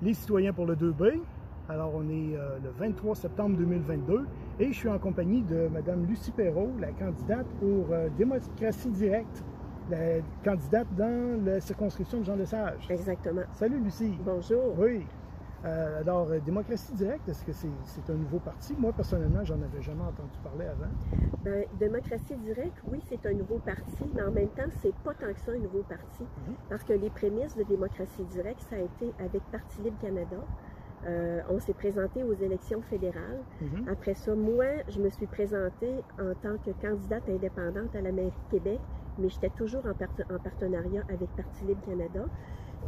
les citoyens pour le 2B. Alors, on est le 23 septembre 2022 et je suis en compagnie de Mme Lucie Perrault, la candidate pour Démocratie directe, la candidate dans la circonscription de Jean-Lesage. Exactement. Salut Lucie. Bonjour. Oui. Alors, Démocratie directe, est-ce que c'est un nouveau parti? Moi, personnellement, j'en avais jamais entendu parler avant. Ben, Démocratie directe, oui, c'est un nouveau parti, mais en même temps, c'est pas tant que ça un nouveau parti, parce que les prémices de Démocratie directe, ça a été avec Parti libre Canada. On s'est présenté aux élections fédérales. Après ça, moi, je me suis présentée en tant que candidate indépendante à la mairie de Québec, mais j'étais toujours en partenariat avec Parti libre Canada.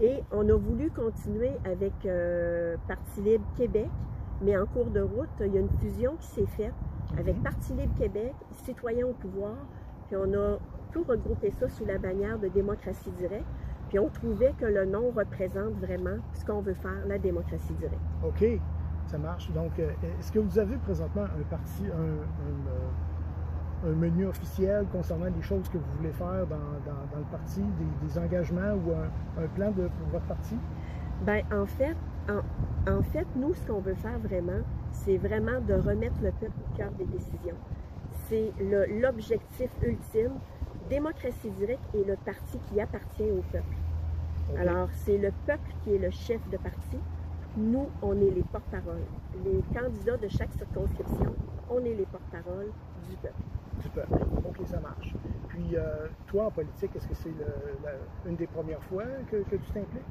Et on a voulu continuer avec Parti libre Québec, mais en cours de route, il y a une fusion qui s'est faite avec Parti libre Québec, Citoyens au pouvoir, puis on a tout regroupé ça sous la bannière de Démocratie directe. Puis on trouvait que le nom représente vraiment ce qu'on veut faire, la démocratie directe. OK, ça marche. Donc, est-ce que vous avez présentement un parti, un menu officiel concernant les choses que vous voulez faire dans le parti, des engagements ou un plan pour votre parti? Bien, en fait, nous, ce qu'on veut faire vraiment, c'est vraiment de remettre le peuple au cœur des décisions. C'est l'objectif ultime. Démocratie directe est le parti qui appartient au peuple. Okay. Alors, c'est le peuple qui est le chef de parti. Nous, on est les porte-paroles. Les candidats de chaque circonscription, on est les porte-paroles du peuple. Du peuple. OK, ça marche. Puis, toi, en politique, est-ce que c'est une des premières fois que tu t'impliques?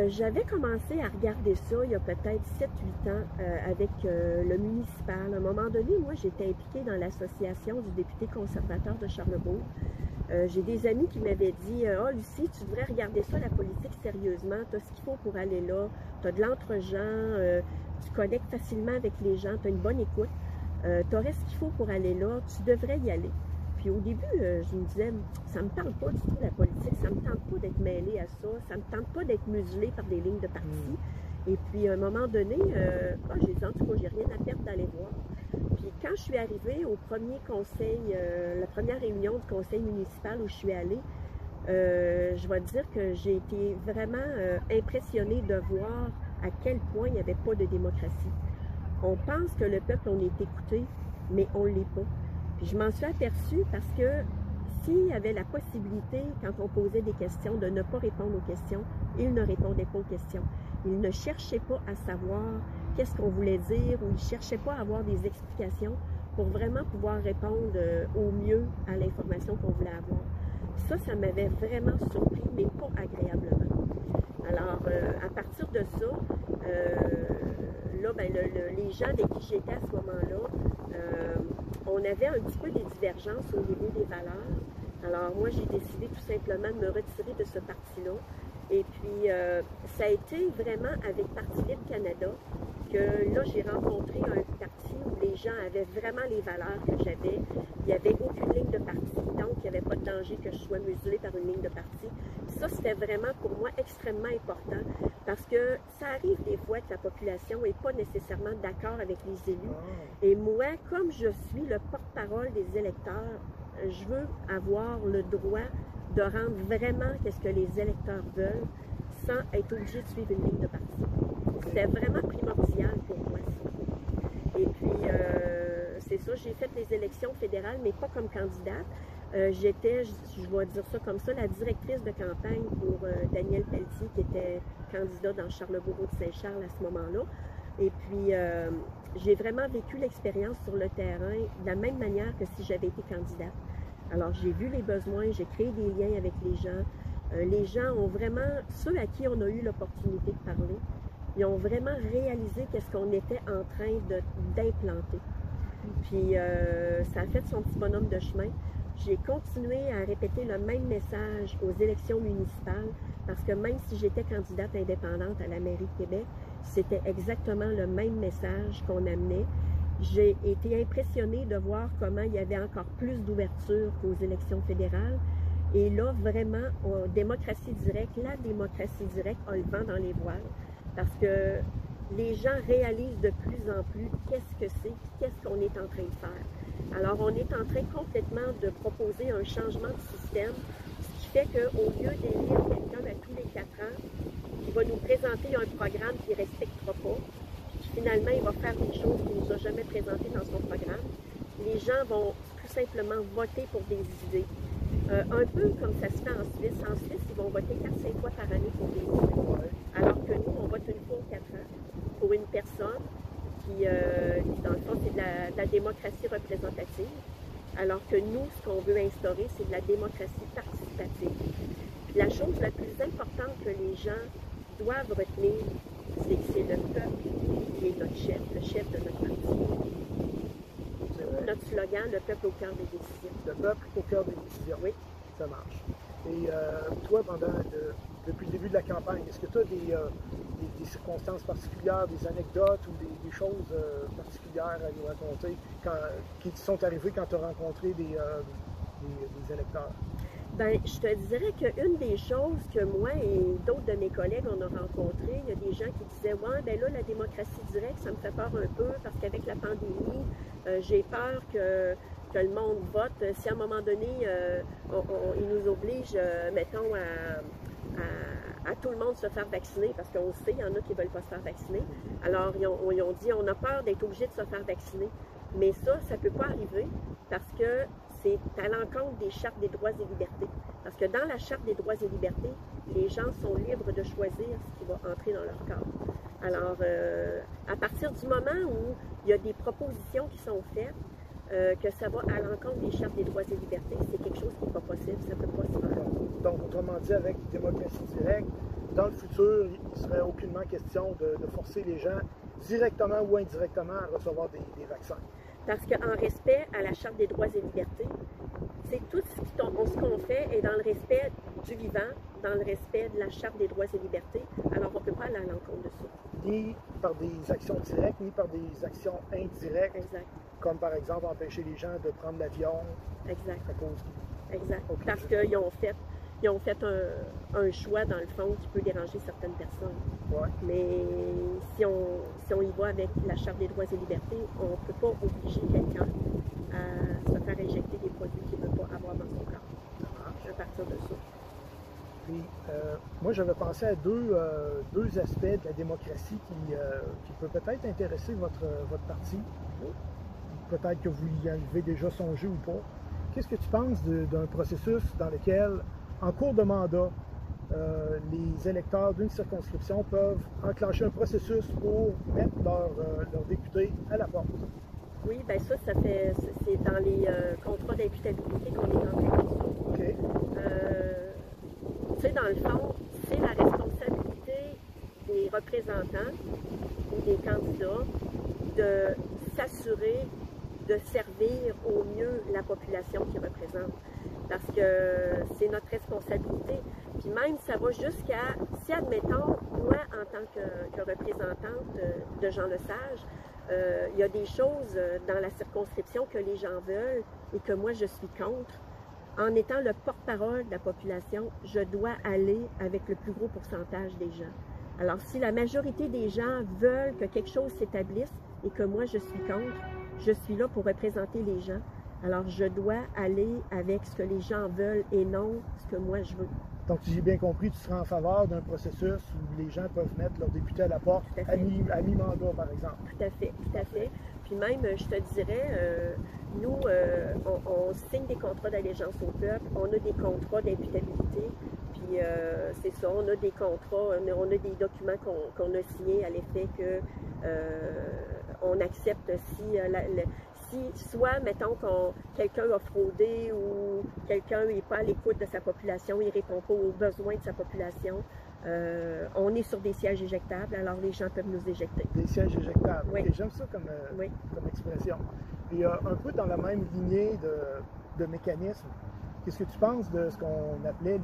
J'avais commencé à regarder ça il y a peut-être 7-8 ans avec le municipal. À un moment donné, moi, j'étais impliquée dans l'association du député conservateur de Charlebourg. J'ai des amis qui m'avaient dit « Ah, Lucie, tu devrais regarder ça, la politique, sérieusement. Tu as ce qu'il faut pour aller là. Tu as de l'entre-gens. Tu connectes facilement avec les gens. Tu as une bonne écoute. Tu aurais ce qu'il faut pour aller là. Tu devrais y aller. » Puis au début, je me disais, ça me tente pas du tout la politique, ça me tente pas d'être mêlée à ça me tente pas d'être muselée par des lignes de parti. Et puis à un moment donné, j'ai dit, en tout cas, j'ai rien à perdre d'aller voir. Puis quand je suis arrivée au premier conseil, la première réunion du conseil municipal où je suis allée, je vais te dire que j'ai été vraiment impressionnée de voir à quel point il n'y avait pas de démocratie. On pense que le peuple, on est écouté, mais on ne l'est pas. Puis je m'en suis aperçue parce que s'il y avait la possibilité, quand on posait des questions, de ne pas répondre aux questions, il ne répondait pas aux questions. Il ne cherchait pas à savoir qu'est-ce qu'on voulait dire ou il ne cherchait pas à avoir des explications pour vraiment pouvoir répondre au mieux à l'information qu'on voulait avoir. Ça m'avait vraiment surpris, mais pas agréablement. Alors, à partir de ça, là, ben, les gens avec qui j'étais à ce moment-là, on avait un petit peu des divergences au niveau des valeurs. Alors moi, j'ai décidé tout simplement de me retirer de ce parti-là. Et puis, ça a été vraiment avec Parti libre Canada que là, j'ai rencontré un parti où les gens avaient vraiment les valeurs que j'avais. Il n'y avait aucune ligne de parti, donc il n'y avait pas de danger que je sois muselée par une ligne de parti. Ça, c'était vraiment pour moi extrêmement important parce que ça arrive des fois que la population n'est pas nécessairement d'accord avec les élus. Et moi, comme je suis le porte-parole des électeurs, je veux avoir le droit de rendre vraiment ce que les électeurs veulent sans être obligé de suivre une ligne de parti. C'était vraiment primordial pour moi, ça. Et puis, c'est ça, j'ai fait les élections fédérales, mais pas comme candidate. J'étais, je vais dire ça comme ça, la directrice de campagne pour Daniel Pelletier, qui était candidat dans Charlebourg-Saint-Charles à ce moment-là. Et puis, j'ai vraiment vécu l'expérience sur le terrain de la même manière que si j'avais été candidate. Alors, j'ai vu les besoins, j'ai créé des liens avec les gens. Les gens ont vraiment, ceux à qui on a eu l'opportunité de parler, ils ont vraiment réalisé qu'est-ce qu'on était en train d'implanter. Puis, ça a fait son petit bonhomme de chemin. J'ai continué à répéter le même message aux élections municipales parce que même si j'étais candidate indépendante à la mairie de Québec, c'était exactement le même message qu'on amenait. J'ai été impressionnée de voir comment il y avait encore plus d'ouverture qu'aux élections fédérales. Et là, vraiment, démocratie directe, la démocratie directe a le vent dans les voiles parce que les gens réalisent de plus en plus qu'est-ce que c'est, qu'est-ce qu'on est en train de faire. Alors, on est en train complètement de proposer un changement de système, ce qui fait qu'au lieu d'élire quelqu'un à tous les 4 ans, qui va nous présenter un programme qu'il ne respectera pas, puis finalement, il va faire des choses qu'il ne nous a jamais présentées dans son programme. Les gens vont tout simplement voter pour des idées. Un peu comme ça se fait en Suisse. En Suisse, ils vont voter 4-5 fois par année pour des idées. Alors que nous, on vote une fois aux 4 ans pour une personne qui dans le fond, c'est de la démocratie représentative. Alors que nous, ce qu'on veut instaurer, c'est de la démocratie participative. Puis la chose la plus importante que les gens doivent retenir, c'est que c'est le peuple qui est notre chef, le chef de notre parti. Notre slogan, le peuple au cœur des décisions. Le peuple au cœur des décisions. Oui. Ça marche. Et toi, depuis le début de la campagne, est-ce que tu as des circonstances particulières, des anecdotes ou des choses particulières à nous raconter qui te sont arrivées quand tu as rencontré des électeurs? Bien, je te dirais qu'une des choses que moi et d'autres de mes collègues, on a rencontrées, il y a des gens qui disaient « Ouais, bien là, la démocratie directe, ça me fait peur un peu parce qu'avec la pandémie, j'ai peur que le monde vote. Si à un moment donné, il nous oblige, mettons, à tout le monde se faire vacciner, parce qu'on sait, il y en a qui ne veulent pas se faire vacciner. Alors, ils ont dit, on a peur d'être obligé de se faire vacciner. Mais ça ne peut pas arriver parce que c'est à l'encontre des chartes des droits et libertés. Parce que dans la charte des droits et libertés, les gens sont libres de choisir ce qui va entrer dans leur corps. Alors, à partir du moment où il y a des propositions qui sont faites, que ça va à l'encontre des chartes des droits et libertés, c'est quelque chose qui n'est pas possible, ça ne peut pas se faire. Donc, autrement dit, avec démocratie directe, dans le futur, il ne serait aucunement question de forcer les gens directement ou indirectement à recevoir des vaccins. Parce qu'en respect à la Charte des droits et libertés, c'est tout ce qu'on fait est dans le respect du vivant, dans le respect de la Charte des droits et libertés. Alors, on ne peut pas aller à l'encontre de ça. Ni par des actions directes, ni par des actions indirectes. Exact. Comme par exemple empêcher les gens de prendre l'avion. Exact. À cause exact. Okay. Parce qu'ils ont fait un choix, dans le fond, qui peut déranger certaines personnes. Ouais. Mais si on y va avec la Charte des droits et libertés, on ne peut pas obliger quelqu'un à se faire injecter des produits qu'il ne veut pas avoir dans son corps. À partir de ça. Puis, moi, j'avais pensé à deux aspects de la démocratie qui peut peut-être intéresser votre parti. Peut-être que vous y avez déjà songé ou pas. Qu'est-ce que tu penses d'un processus dans lequel, en cours de mandat, les électeurs d'une circonscription peuvent enclencher un processus pour mettre leurs députés à la porte? Oui, bien ça c'est dans les contrats d'imputabilité qu'on est en train de faire. OK. Tu sais, dans le fond, c'est la responsabilité des représentants ou des candidats de s'assurer de servir au mieux la population qu'ils représentent. Parce que c'est notre responsabilité. Puis même, ça va jusqu'à, si admettons, moi, en tant que représentante de Jean Lesage, il y a des choses dans la circonscription que les gens veulent et que moi, je suis contre. En étant le porte-parole de la population, je dois aller avec le plus gros pourcentage des gens. Alors, si la majorité des gens veulent que quelque chose s'établisse et que moi, je suis contre, je suis là pour représenter les gens. Alors, je dois aller avec ce que les gens veulent et non ce que moi, je veux. Donc, si j'ai bien compris, tu seras en faveur d'un processus où les gens peuvent mettre leurs députés à la porte à mi-mandat, par exemple. Tout à fait, tout à fait. Puis même, je te dirais, nous, on signe des contrats d'allégeance au peuple, on a des contrats d'imputabilité, puis c'est ça, on a des contrats, on a des documents qu'on a signés à l'effet que on accepte si soit, mettons, quelqu'un a fraudé ou quelqu'un n'est pas à l'écoute de sa population, il ne répond pas aux besoins de sa population, on est sur des sièges éjectables, alors les gens peuvent nous éjecter. Des sièges éjectables. Oui. Okay, j'aime ça comme expression. Et un peu dans la même lignée de mécanismes, qu'est-ce que tu penses de ce qu'on appelait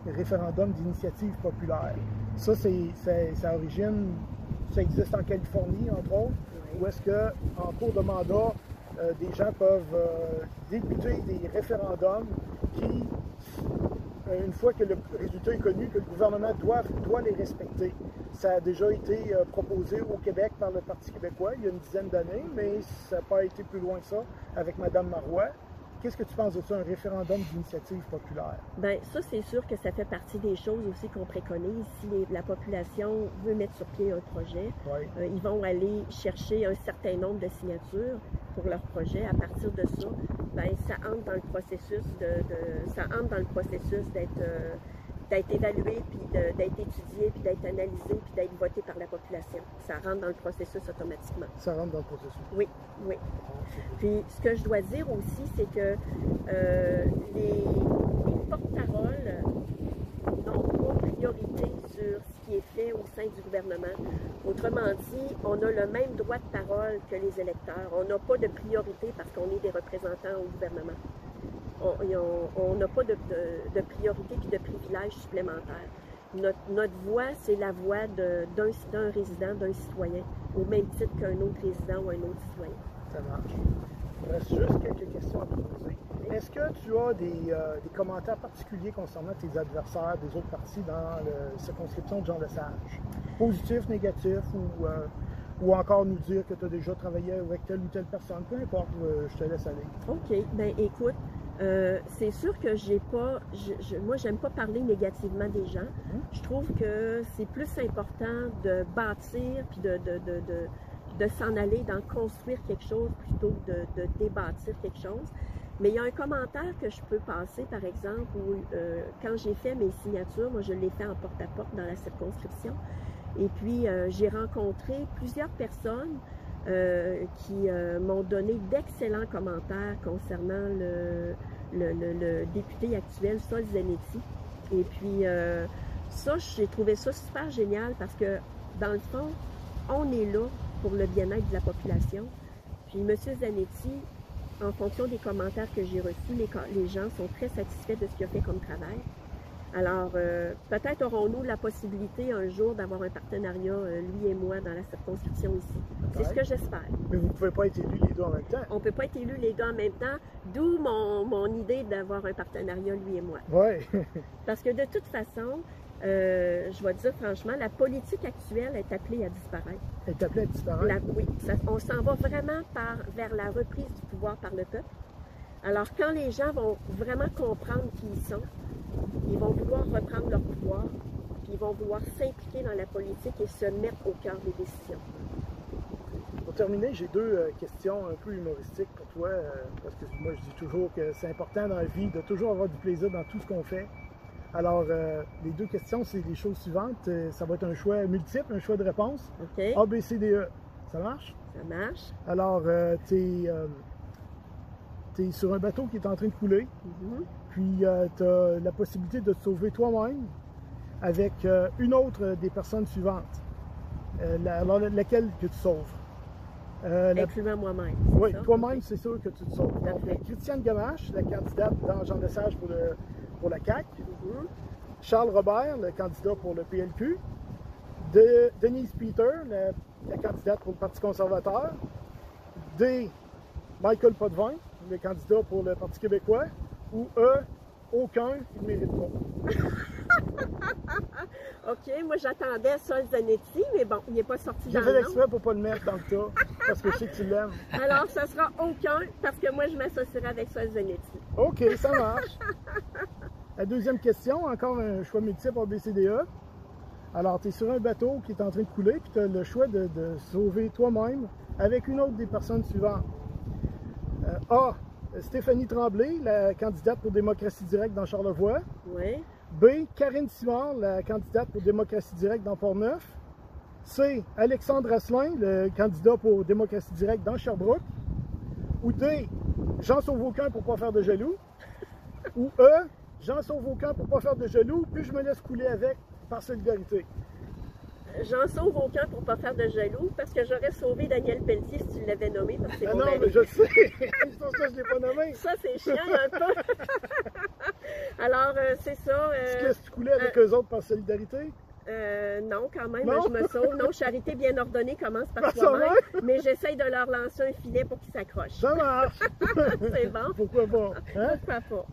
les référendums d'initiative populaire? Ça, ça origine, ça existe en Californie, entre autres, où est-ce qu'en cours de mandat, des gens peuvent débuter des référendums qui, une fois que le résultat est connu, que le gouvernement doit les respecter. Ça a déjà été proposé au Québec par le Parti québécois il y a une dizaine d'années, mais ça n'a pas été plus loin que ça avec Mme Marois. qu'est-ce que tu penses de ça, un référendum d'initiative populaire? Bien, ça, c'est sûr que ça fait partie des choses aussi qu'on préconise. Si la population veut mettre sur pied un projet, Oui. ils vont aller chercher un certain nombre de signatures pour leur projet. À partir de ça, bien, ça entre dans le processus d'être évalué, puis d'être étudié, puis d'être analysé, puis d'être voté par la population. Ça rentre dans le processus automatiquement. Ça rentre dans le processus? Oui, oui. Puis, ce que je dois dire aussi, c'est que les porte-paroles n'ont pas priorité sur ce qui est fait au sein du gouvernement. Autrement dit, on a le même droit de parole que les électeurs. On n'a pas de priorité parce qu'on est des représentants au gouvernement. On n'a pas de priorité et de privilèges supplémentaires. Notre voix, c'est la voix d'un résident, d'un citoyen, au même titre qu'un autre résident ou un autre citoyen. Ça marche. Il me reste juste quelques questions à te poser. Est-ce que tu as des commentaires particuliers concernant tes adversaires des autres partis dans la circonscription de Jean Lesage? Positifs, négatifs, ou encore nous dire que tu as déjà travaillé avec telle ou telle personne? Peu importe, je te laisse aller. OK. Bien, écoute, c'est sûr que moi, j'aime pas parler négativement des gens. Je trouve que c'est plus important de bâtir puis de s'en aller dans construire quelque chose plutôt que de débâtir quelque chose. Mais il y a un commentaire que je peux passer, par exemple, où quand j'ai fait mes signatures, moi je l'ai fait en porte-à-porte dans la circonscription. Et puis j'ai rencontré plusieurs personnes qui m'ont donné d'excellents commentaires concernant le député actuel, Sol Zanetti. Et puis ça, j'ai trouvé ça super génial parce que, dans le fond, on est là pour le bien-être de la population. Puis M. Zanetti, en fonction des commentaires que j'ai reçus, les gens sont très satisfaits de ce qu'il a fait comme travail. Alors, peut-être aurons-nous la possibilité un jour d'avoir un partenariat, lui et moi, dans la circonscription ici. C'est ce que j'espère. Mais vous ne pouvez pas être élus les deux en même temps. On ne peut pas être élus les deux en même temps, d'où mon idée d'avoir un partenariat, lui et moi. Oui. Parce que de toute façon, je vais dire franchement, la politique actuelle est appelée à disparaître. Elle est appelée à disparaître? Oui, on s'en va vraiment vers la reprise du pouvoir par le peuple. Alors, quand les gens vont vraiment comprendre qui ils sont, ils vont vouloir reprendre leur pouvoir, puis ils vont vouloir s'impliquer dans la politique et se mettre au cœur des décisions. Pour terminer, j'ai deux questions un peu humoristiques pour toi, parce que moi je dis toujours que c'est important dans la vie de toujours avoir du plaisir dans tout ce qu'on fait. Alors, les deux questions, c'est les choses suivantes. Ça va être un choix multiple, un choix de réponse. OK. A, B, C, D, E. Ça marche? Ça marche. Alors, tu es sur un bateau qui est en train de couler, puis tu as la possibilité de te sauver toi-même avec une autre des personnes suivantes. Alors, laquelle que tu sauves? Incluant moi-même. Oui, toi-même, c'est sûr que tu te sauves. Donc, Parfait. Christiane Gamache, la candidate dans Jean Lesage pour la CAQ. Charles Robert, le candidat pour le PLQ. Denise Peter, la candidate pour le Parti conservateur. D. Michael Potvin, le candidat pour le Parti québécois. Ou E. Aucun, il ne mérite pas. OK, moi j'attendais Sol Zanetti, mais bon, il n'est pas sorti dans J'ai le fait nom. l'exprès pour ne pas le mettre dans le tas, parce que je sais que tu l'aimes. Alors, ça sera aucun, parce que moi je m'associerai avec Sol Zanetti. OK, ça marche. La deuxième question, encore un choix multiple A, B, C, D, E. Alors, tu es sur un bateau qui est en train de couler, puis tu as le choix de sauver toi-même avec une autre des personnes suivantes. A. Stéphanie Tremblay, la candidate pour Démocratie Directe dans Charlevoix. Oui. B. Karine Simard, la candidate pour Démocratie Directe dans Port-Neuf. C. Alexandre Asselin, le candidat pour Démocratie Directe dans Sherbrooke. Ou D. Jean Sauve-Aucun pour ne pas faire de jaloux. Ou E. Jean Sauve-Aucun pour ne pas faire de jaloux, puis je me laisse couler avec par solidarité. J'en sauve aucun pour ne pas faire de jaloux, parce que j'aurais sauvé Daniel Pelletier si tu l'avais nommé, parce que c'est Ah mon non, mari. mais je sais! C'est pour ça que je ne l'ai pas nommé. Ça, c'est chiant un peu. Alors, c'est ça. Est-ce que tu coulais avec eux autres par solidarité? Non, quand même, Non? je me sauve. Non, charité bien ordonnée commence par Par soi-même, soi-même? mais j'essaye de leur lancer un filet pour qu'ils s'accrochent. Ça marche! C'est bon? Pourquoi pas? Hein? Pourquoi pas?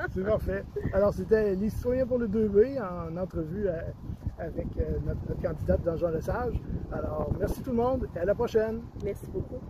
C'est parfait. Alors, c'était les citoyens pour le 2B en entrevue avec notre candidate dans Jean Lesage. Alors, merci tout le monde et à la prochaine. Merci beaucoup.